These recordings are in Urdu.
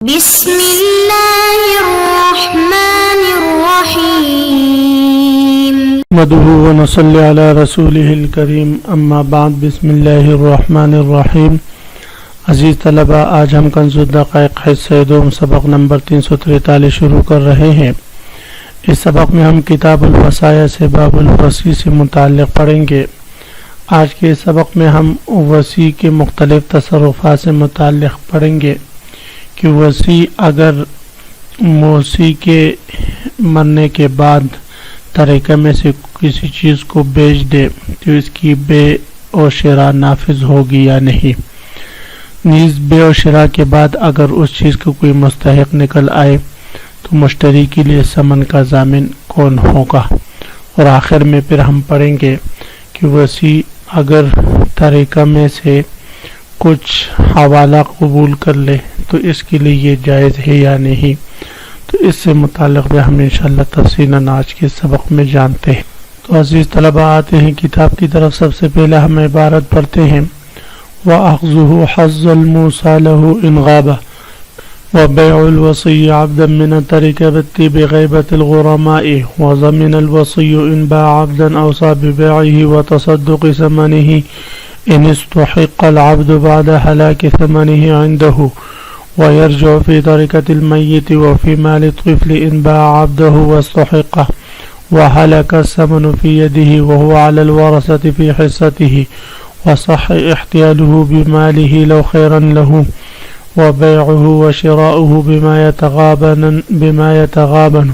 بسم اللہ الرحمن الرحیم نحمده ونصلی علی رسولہ الکریم اما بعد بسم اللہ الرحمن الرحیم۔ عزیز طلبہ، آج ہم کنز الدقائق حصہ دوم سبق نمبر 343 شروع کر رہے ہیں۔ اس سبق میں ہم کتاب الوصایا سے باب الوصی سے متعلق پڑھیں گے۔ آج کے سبق میں ہم وصی کے مختلف تصرفات سے متعلق پڑھیں گے کہ وصی اگر موصی کے مرنے کے بعد ترکہ میں سے کسی چیز کو بیچ دے تو اس کی بے و شراء نافذ ہوگی یا نہیں۔ نیز بے و شراء کے بعد اگر اس چیز کو کوئی مستحق نکل آئے تو مشتری کے لیے ثمن کا ضامن کون ہوگا۔ اور آخر میں پھر ہم پڑھیں گے کہ وصی اگر ترکہ میں سے کچھ حوالہ قبول کر لے تو اس کے لیے یہ جائز ہے یا نہیں۔ تو اس سے متعلق بھی ہم انشاءاللہ تفصیلاً آج کے سبق میں جانتے ہیں۔ تو عزیز طلبہ، آتے ہیں کتاب کی طرف۔ سب سے پہلے ہم عبارت پڑھتے ہیں وَأَخْذُهُ حَظَّ الْمُوصَى لَهُ إِنْ غَابَ وَبَيْعُ الْوَصِيِّ عَبْدًا مِنَ التَّرِكَةِ بِغِيبَةِ الْغُرَمَاءِ وَضَمِنَ الْوَصِيُّ إِنْ بَاعَ عَبْدًا أَوْصَى بِبَيْعِهِ وَتَصَدُّقِ ثَمَنِهِ إن استحق العبد بعد هلاك ثمنه عنده ويرجع في تركة الميت وفي مال الطفل إن باع عبده واستحقه وهلك الثمن في يده وهو على الورثة في حصته وصح احتياله بماله لو خيرا له وبيعه وشراؤه بما يتغابن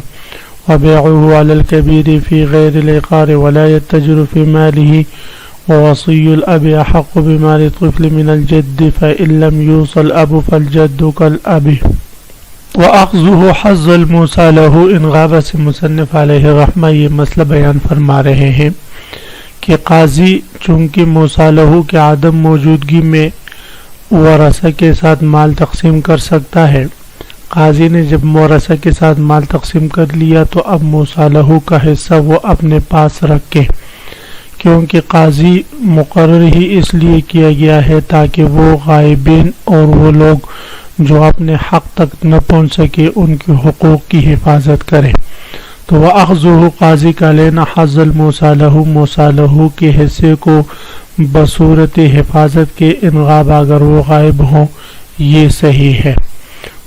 وبيعه على الكبير في غير العقار ولا يتجر في ماله ووصي الأب أحق بمال الطفل من الجد فإن لم يوصى الأب فالجد كالأب وأخذه حظ الموصى له إن غاب سے مصنف علیہ الرحمہ یہ مسئلہ بیان فرما رہے ہیں کہ قاضی چونکہ موصى له کے عدم موجودگی میں ورثہ کے ساتھ مال تقسیم کر سکتا ہے۔ قاضی نے جب ورثہ کے ساتھ مال تقسیم کر لیا تو اب موصى له کا حصہ وہ اپنے پاس رکھے، کیونکہ قاضی مقرر ہی اس لیے کیا گیا ہے تاکہ وہ غائبین اور وہ لوگ جو اپنے حق تک نہ پہنچ سکے ان کے حقوق کی حفاظت کرے۔ تو وَأَخْذُهُ قاضی کا لینا حظ الموصى له موصى له کے حصے کو بصورت حفاظت کے انغاب اگر وہ غائب ہوں یہ صحیح ہے۔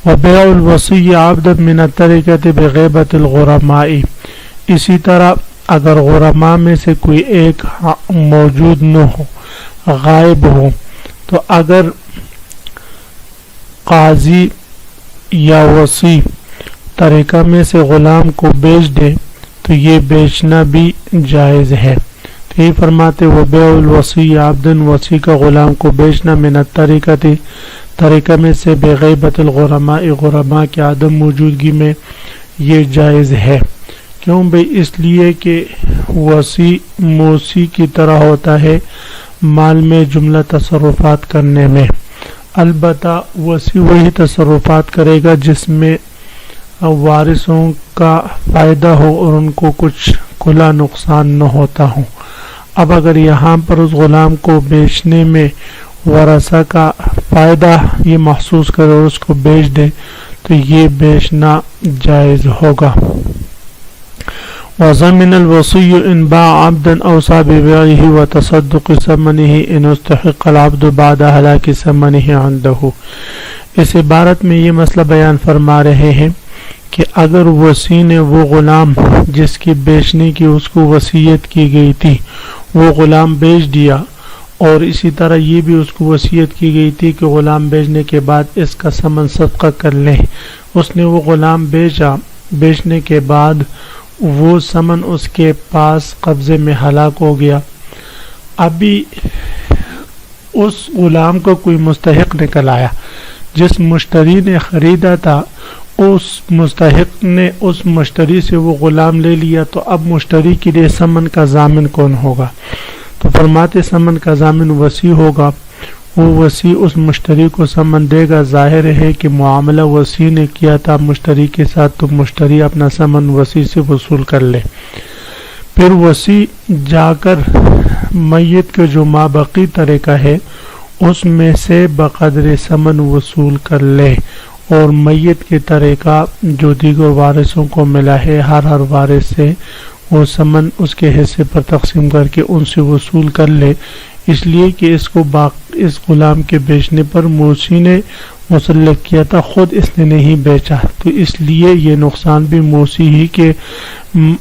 وَبَيْعُ الْوَصِيِّ عَبْدًا مِنَ التَّرِكَةِ بِغِيبَةِ الْغُرَمَاءِ اسی طرح اگر غرماء میں سے کوئی ایک موجود نہ ہو، غائب ہو، تو اگر قاضی یا وصی ترکہ میں سے غلام کو بیچ دے تو یہ بیچنا بھی جائز ہے۔ تو یہ فرماتے وَبَيْعُ الْوَصِيِّ عَبْدًا وصی کا غلام کو بیچنا من الترکۃ ترکہ میں سے بغیبۃ الغرماء غرماء کے عدم موجودگی میں یہ جائز ہے۔ کیوں بھئی؟ اس لیے کہ وصی موصی کی طرح ہوتا ہے مال میں جملہ تصرفات کرنے میں، البتہ وصی وہی تصرفات کرے گا جس میں وارثوں کا فائدہ ہو اور ان کو کچھ کھلا نقصان نہ ہوتا ہو۔ اب اگر یہاں پر اس غلام کو بیچنے میں ورثہ کا فائدہ یہ محسوس کرے اور اس کو بیچ دے تو یہ بیچنا جائز ہوگا۔ وَضَمِنَ الْوَصِيُّ إِنْ بَاعَ عَبْدًا أَوْصَى بِبَيْعِهِ وَتَصَدُّقِ ثَمَنِهِ إِنْ اسْتَحَقَّ الْعَبْدُ بَعْدَ هَلَاكِ ثَمَنِهِ عِنْدَهُ۔ اس عبارت میں یہ مسئلہ بیان فرما رہے ہیں کہ اگر وصی نے وہ غلام جس کی بیچنے کی اس کو وصیت کی گئی تھی وہ غلام بیچ دیا، اور اسی طرح یہ بھی اس کو وصیت کی گئی تھی کہ غلام بیچنے کے بعد اس کا ثمن صدقہ کر لیں، اس نے وہ غلام بیچا، بیچنے کے بعد وہ ثمن اس کے پاس قبضے میں ہلاک ہو گیا۔ ابھی اس غلام کو کوئی مستحق نکل آیا، جس مشتری نے خریدا تھا اس مستحق نے اس مشتری سے وہ غلام لے لیا، تو اب مشتری کے لیے ثمن کا ضامن کون ہوگا؟ تو فرماتے ثمن کا ضامن وصی ہوگا۔ وہ وصی اس مشتری کو ثمن دے گا۔ ظاہر ہے کہ معاملہ وصی نے کیا تھا مشتری کے ساتھ، تو مشتری اپنا ثمن وصی سے وصول کر لے۔ پھر وصی جا کر میت کے جو مابقی ترکہ ہے اس میں سے بقدر ثمن وصول کر لے اور میت کے طریقہ جو دیگر وارثوں کو ملا ہے، ہر وارث سے وہ ثمن اس کے حصے پر تقسیم کر کے ان سے وصول کر لے، اس لیے کہ اس غلام کے بیچنے پر موسی نے مسلط کیا تھا، خود اس نے نہیں بیچا، تو اس لیے یہ نقصان بھی موسی ہی کے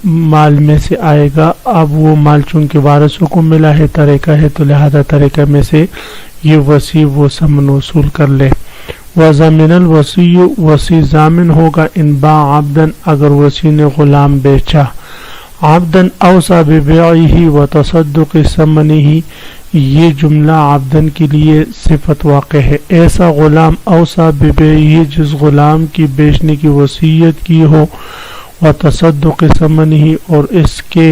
مال میں سے آئے گا۔ اب وہ مال چونکہ وارثوں کو ملا ہے، طریقہ ہے، تو لہذا طریقہ میں سے یہ وصی وہ ثمن وصول کر لے۔ وَضَمِنَ الْوَصِيُّ وصی ضامن ہوگا ان باع عبدن اگر وصی نے غلام بیچا، عبدن اوصى ببيعه وتصدق ثمنه، یہ جملہ عبدن کے لیے صفت واقع ہے، ایسا غلام اوصى ببيعه جس غلام کی بیچنے کی وصیت کی ہو، وتصدق ثمنه اور اس کے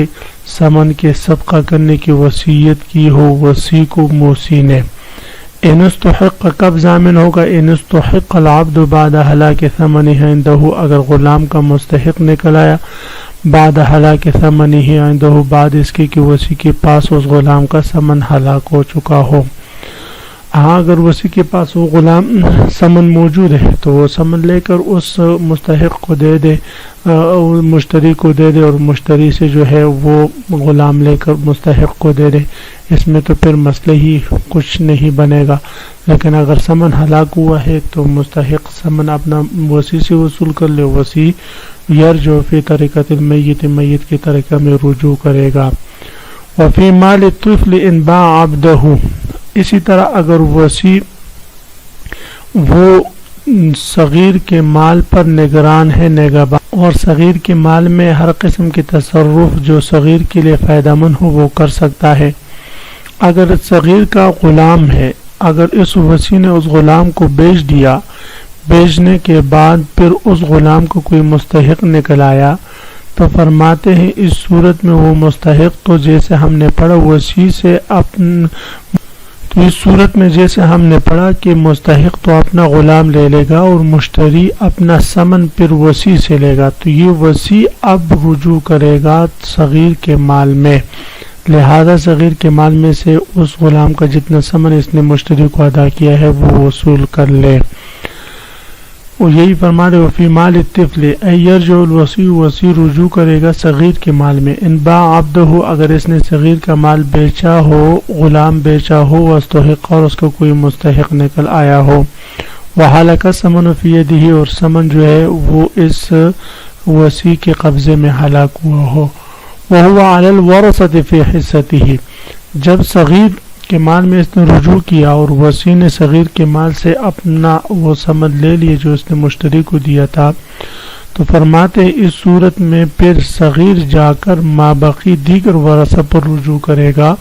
ثمن کے صدقہ کرنے کی وصیت کی ہو وصی کو موسی نے۔ ان استحق کب ضامن ہوگا؟ ان استحق العبد بعد ہلاک ثمنه عنده اگر غلام کا مستحق نکل آیا بعد ہلاک ثمنه عنده بعد اس کے کہ وصی کے پاس اس غلام کا ثمن ہلاک ہو چکا ہو۔ ہاں اگر وصی کے پاس وہ غلام ثمن موجود ہے تو وہ ثمن لے کر اس مستحق کو دے دے، مشتری کو دے دے، اور مشتری سے جو ہے وہ غلام لے کر مستحق کو دے دے، اس میں تو پھر مسئلہ ہی کچھ نہیں بنے گا۔ لیکن اگر ثمن ہلاک ہوا ہے تو مستحق ثمن اپنا وصی سے وصول کر لے، وصی یرجع فی طریقۃ المیت میت کے طریقہ میں رجوع کرے گا۔ وفی مال الطفل ان باع عبدہ، اسی طرح اگر وصی وہ صغیر کے مال پر نگران ہے، نگہبان، اور صغیر کے مال میں ہر قسم کے تصرف جو صغیر کے لیے فائدہ مند ہو وہ کر سکتا ہے۔ اگر صغیر کا غلام ہے، اگر اس وصی نے اس غلام کو بیچ دیا، بیچنے کے بعد پھر اس غلام کو کوئی مستحق نکل آیا تو فرماتے ہیں اس صورت میں وہ مستحق تو جیسے ہم نے پڑھا وصی سے تو اس صورت میں جیسے ہم نے پڑھا کہ مستحق تو اپنا غلام لے لے گا اور مشتری اپنا ثمن پھر وصی سے لے گا، تو یہ وصی اب رجوع کرے گا صغیر کے مال میں، لہذا صغیر کے مال میں سے اس غلام کا جتنا ثمن اس نے مشتری کو ادا کیا ہے وہ وصول کر لے۔ وہ یہی فرما رہے وفی مال الطفل ای یرجع الوصی، وصی رجوع کرے گا صغیر کے مال میں، ان باع عبدہ اگر اس نے صغیر کا مال بیچا ہو، غلام بیچا ہو، واستحق اور اس کو کوئی مستحق نکل آیا ہو، وحلق الثمن فی یدہ اور ثمن جو ہے وہ اس وصی کے قبضے میں ہلاک ہوا ہو، وہو علی الورثۃ فی حصتہ، جب صغیر کے مال میں اس نے رجوع کیا اور وصی نے صغیر کے مال سے اپنا وہ ثمن لے لیے جو اس نے مشتری کو دیا تھا، تو فرماتے ہیں اس صورت میں پھر صغیر جا کر مابقی دیگر ورثہ پر رجوع کرے گا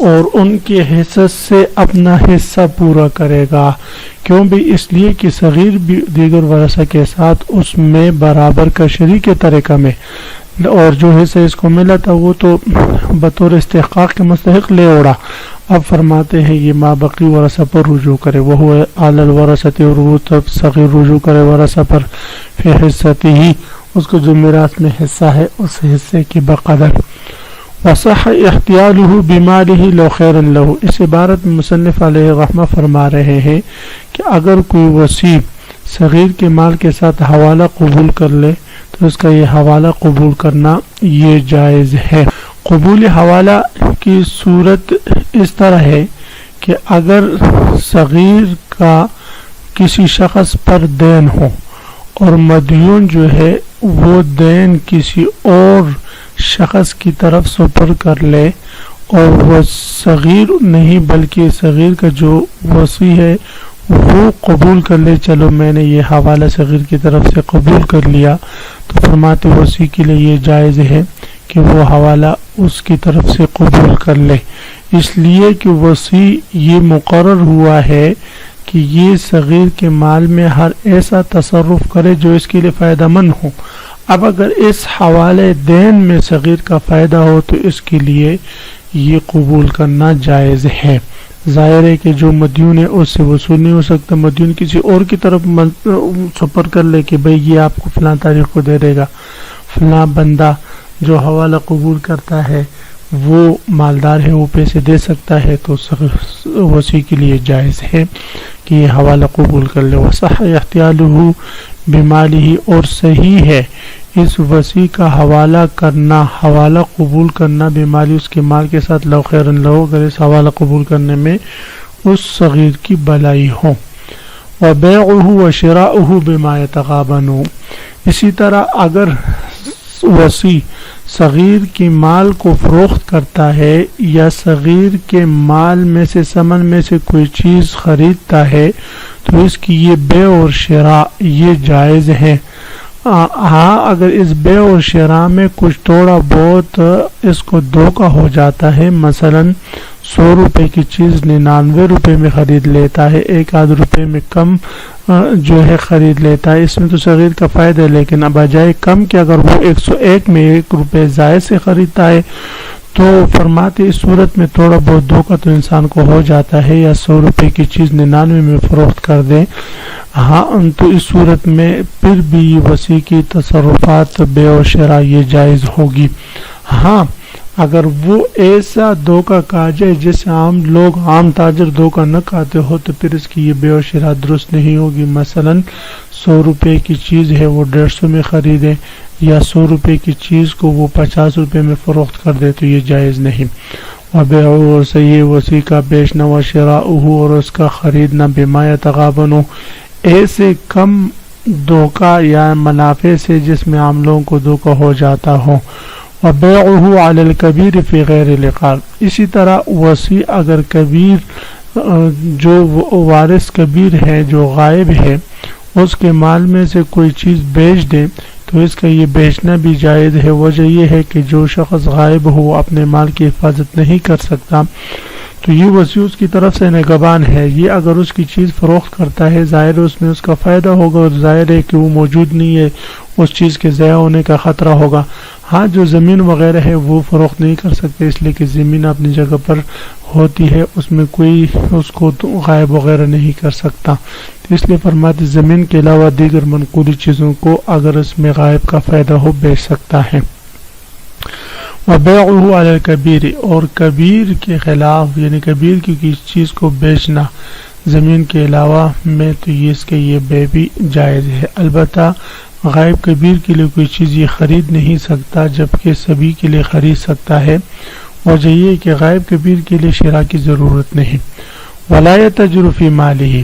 اور ان کے حصص سے اپنا حصہ پورا کرے گا، کیوں بھی اس لیے کہ صغیر بھی دیگر ورثہ کے ساتھ اس میں برابر کا شریک طریقہ میں، اور جو حصہ اس کو ملا تھا وہ تو بطور استحقاق کے مستحق لے اوڑا، اب فرماتے ہیں یہ مابقی ورثہ پر رجوع کرے، وہ علی الورثۃ اور وہ تب صغیر رجوع کرے ورثہ پر فی حصتہ ہی، اس کو جو میراث میں حصہ ہے اس حصے کی بقدر۔ وصح احتیالہ بمالہ لو خیرا لہ، اس عبارت میں مصنف علیہ رحمہ فرما رہے ہیں کہ اگر کوئی وصی صغیر کے مال کے ساتھ حوالہ قبول کر لے تو اس کا یہ حوالہ قبول کرنا یہ جائز ہے۔ قبول حوالہ کی صورت اس طرح ہے کہ اگر صغیر کا کسی شخص پر دین ہو اور مدیون جو ہے وہ دین کسی اور شخص کی طرف سپر کر لے اور وہ صغیر نہیں بلکہ صغیر کا جو وصی ہے وہ قبول کر لے، چلو میں نے یہ حوالہ صغیر کی طرف سے قبول کر لیا، تو فرماتے وصی کے لیے یہ جائز ہے کہ وہ حوالہ اس کی طرف سے قبول کر لے، اس لیے کہ وصی یہ مقرر ہوا ہے کہ یہ صغیر کے مال میں ہر ایسا تصرف کرے جو اس کے لیے فائدہ مند ہو۔ اب اگر اس حوالے دین میں صغیر کا فائدہ ہو تو اس کے لیے یہ قبول کرنا جائز ہے۔ ظاہر ہے کہ جو مدیون ہے اس سے وصول نہیں ہو سکتا، مدیون کسی اور کی طرف سپر کر لے کہ بھئی یہ آپ کو فلاں تاریخ کو دے دے گا، فلاں بندہ جو حوالہ قبول کرتا ہے وہ مالدار ہے، وہ پیسے دے سکتا ہے، تو وصی کے لیے جائز ہے کہ یہ حوالہ قبول کر لے. وصح احتیالہ بمالہ، اور صحیح ہے اس وصی کا حوالہ کرنا، حوالہ قبول کرنا بمالی اس کے مال کے ساتھ، لو خیرن لو، اگر اس حوالہ قبول کرنے میں اس صغیر کی بلائی ہو. وبیعہ وشراؤہ بما یتغابن، اسی طرح اگر وصی صغیر کی مال کو فروخت کرتا ہے یا صغیر کے مال میں سے ثمن میں سے کوئی چیز خریدتا ہے تو اس کی یہ بیع اور شراء یہ جائز ہے. ہاں اگر اس بیع اور شراء میں کچھ تھوڑا بہت اس کو دھوکہ ہو جاتا ہے، مثلا 100 روپے کی چیز 99 روپے میں خرید لیتا ہے، 1 روپے میں کم جو ہے خرید لیتا ہے، اس میں تو صغیر کا فائدہ ہے. لیکن اب بجائے کم کہ اگر وہ 101 میں 1 روپے زائد سے خریدتا ہے تو فرماتے اس صورت میں تھوڑا بہت دھوکہ تو انسان کو ہو جاتا ہے، یا 100 روپے کی چیز 99 میں فروخت کر دیں. ہاں تو اس صورت میں پھر بھی وصی کی تصرفات بیع و شراء یہ جائز ہوگی. ہاں اگر وہ ایسا دھوکہ کھا جائے جیسے عام تاجر دھوکہ نہ کھاتے ہو تو پھر اس کی یہ بیع و شراء درست نہیں ہوگی. مثلا 100 روپے کی چیز ہے وہ 150 میں خریدے، یا 100 روپے کی چیز کو وہ 50 روپے میں فروخت کر دے تو یہ جائز نہیں. وبیعہ، اور صحیح وصی کا بیچنا، وشراؤہ، اور اس کا خریدنا، بما یتغابن، ایسے کم دھوکہ یا منافع سے جس میں عام لوگوں کو دھوکہ ہو جاتا ہو. وبیعہ علی الکبیر فی غیر العقار، اسی طرح وصی اگر کبیر جو وارث کبیر ہے جو غائب ہے اس کے مال میں سے کوئی چیز بیچ دے تو اس کا یہ بیچنا بھی جائز ہے. وجہ یہ ہے کہ جو شخص غائب ہو اپنے مال کی حفاظت نہیں کر سکتا تو یہ وصی اس کی طرف سے نگہبان ہے. یہ اگر اس کی چیز فروخت کرتا ہے ظاہر اس میں اس کا فائدہ ہوگا، اور ظاہر ہے کہ وہ موجود نہیں ہے، اس چیز کے ضائع ہونے کا خطرہ ہوگا. ہاں جو زمین وغیرہ ہے وہ فروخت نہیں کر سکتے اس لیے کہ زمین اپنی جگہ پر ہوتی ہے، اس میں کوئی اس کو غائب وغیرہ نہیں کر سکتا. اس لیے فرماتے زمین کے علاوہ دیگر منقولی چیزوں کو اگر اس میں غائب کا فائدہ ہو بیچ سکتا ہے. وبیعہ علی الکبیر، اور کبیر کے خلاف یعنی کبیر کی کسی چیز کو بیچنا زمین کے علاوہ میں تو یہ اس کے یہ بیع بھی جائز ہے. البتہ غائب کبیر کے لیے کوئی چیز یہ خرید نہیں سکتا جبکہ سبھی کے لیے خرید سکتا ہے. وجہ یہ کہ غائب کبیر کے لیے شراء کی ضرورت نہیں. ولا یتجر فی مالہ،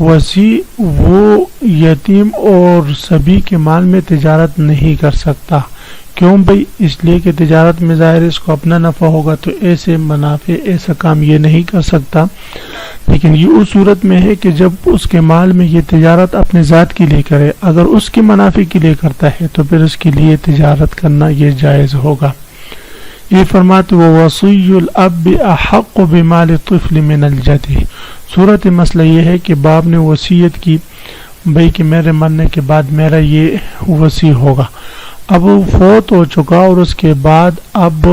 وصی وہ یتیم اور سبھی کے مال میں تجارت نہیں کر سکتا. کیوں بھئی؟ اس لیے کہ تجارت میں ظاہر اس کو اپنا نفع ہوگا تو ایسے منافع ایسا کام یہ نہیں کر سکتا. لیکن یہ اس صورت میں ہے کہ جب اس کے مال میں یہ تجارت اپنے ذات کے لیے کرے، اگر اس کے منافع کے لیے کرتا ہے تو پھر اس کے لیے تجارت کرنا یہ جائز ہوگا. یہ فرماتے وَوَصِيُّ الْأَبِّ أَحَقُّ بِمَالِ الطِّفْلِ مِنَ الْجَدِّ. صورت مسئلہ یہ ہے کہ باپ نے وصیت کی بھئی کہ میرے مرنے کے بعد میرا یہ وصی ہوگا. اب وہ فوت ہو چکا اور اس کے بعد اب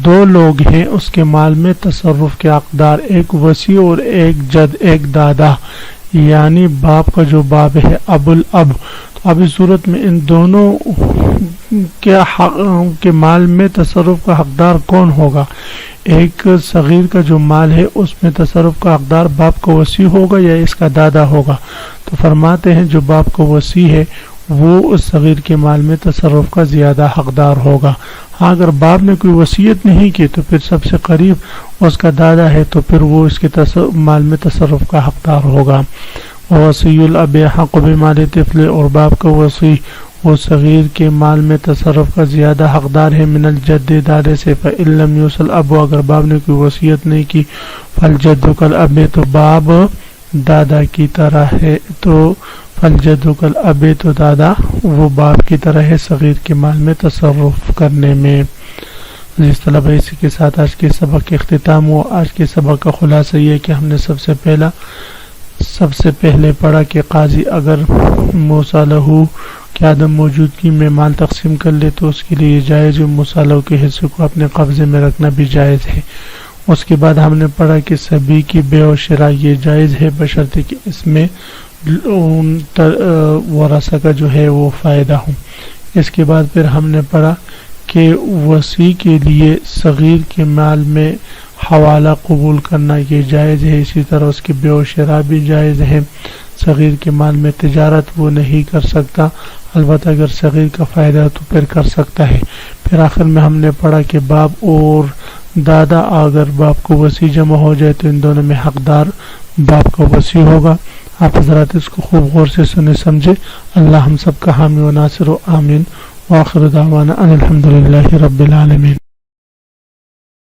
2 لوگ ہیں اس کے مال میں تصرف کے حقدار، ایک وصی اور ایک جد، ایک دادا، یعنی باپ کا جو باپ ہے ابو الاب. تو اب اس صورت میں ان دونوں کے مال میں تصرف کا حقدار کون ہوگا؟ ایک صغیر کا جو مال ہے اس میں تصرف کا حقدار باپ کا وصی ہوگا یا اس کا دادا ہوگا؟ تو فرماتے ہیں جو باپ کا وصی ہے وہ اس صغیر کے مال میں تصرف کا زیادہ حقدار ہوگا. ہاں اگر باپ نے کوئی وصیت نہیں کی تو پھر سب سے قریب اس کا دادا ہے تو پھر وہ اس کے مال میں تصرف کا حقدار ہوگا. وصی الاب حق بمال الطفل، اور باپ کا وصی وہ صغیر کے مال میں تصرف کا زیادہ حقدار ہے من الجد دادے سے. فإن لم یوصل اب، اگر باپ نے کوئی وصیت نہیں کی فالجد کالاب، تو باپ دادا کی طرح ہے، تو فالجد کالاب، تو دادا وہ باپ کی طرح ہے صغیر کے مال میں تصرف کرنے میں. عزیز طلبہ اسی کے ساتھ آج کے سبق کے اختتام ہوا. آج کے سبق کا خلاصہ یہ کہ ہم نے سب سے پہلے پڑھا کہ قاضی اگر موصی لہو کی عدم موجودگی میں مال تقسیم کر لے تو اس کے لیے جائز ہے، موصی لہو کے حصے کو اپنے قبضے میں رکھنا بھی جائز ہے. اس کے بعد ہم نے پڑھا کہ سبھی کی بیع و شراء یہ جائز ہے بشرطے کہ اس میں ورثہ کا جو ہے وہ فائدہ ہو. اس کے بعد پھر ہم نے پڑھا کہ وصی کے لیے صغیر کے مال میں حوالہ قبول کرنا یہ جائز ہے، اسی طرح اس کی بیع و شراء بھی جائز ہے۔ صغیر کے مال میں تجارت وہ نہیں کر سکتا، البتہ اگر صغیر کا فائدہ تو پھر کر سکتا ہے۔ پھر آخر میں ہم نے پڑھا کہ باپ اور دادا اگر باپ کو وصی جمع ہو جائے تو ان دونوں میں حقدار باپ کا وصی ہوگا۔ آپ حضرات اس کو خوب غور سے سنے سمجھے۔ اللہ ہم سب کا حامی و ناصر و آمین۔ وآخر دعوانا ان الحمدللہ رب العالمین۔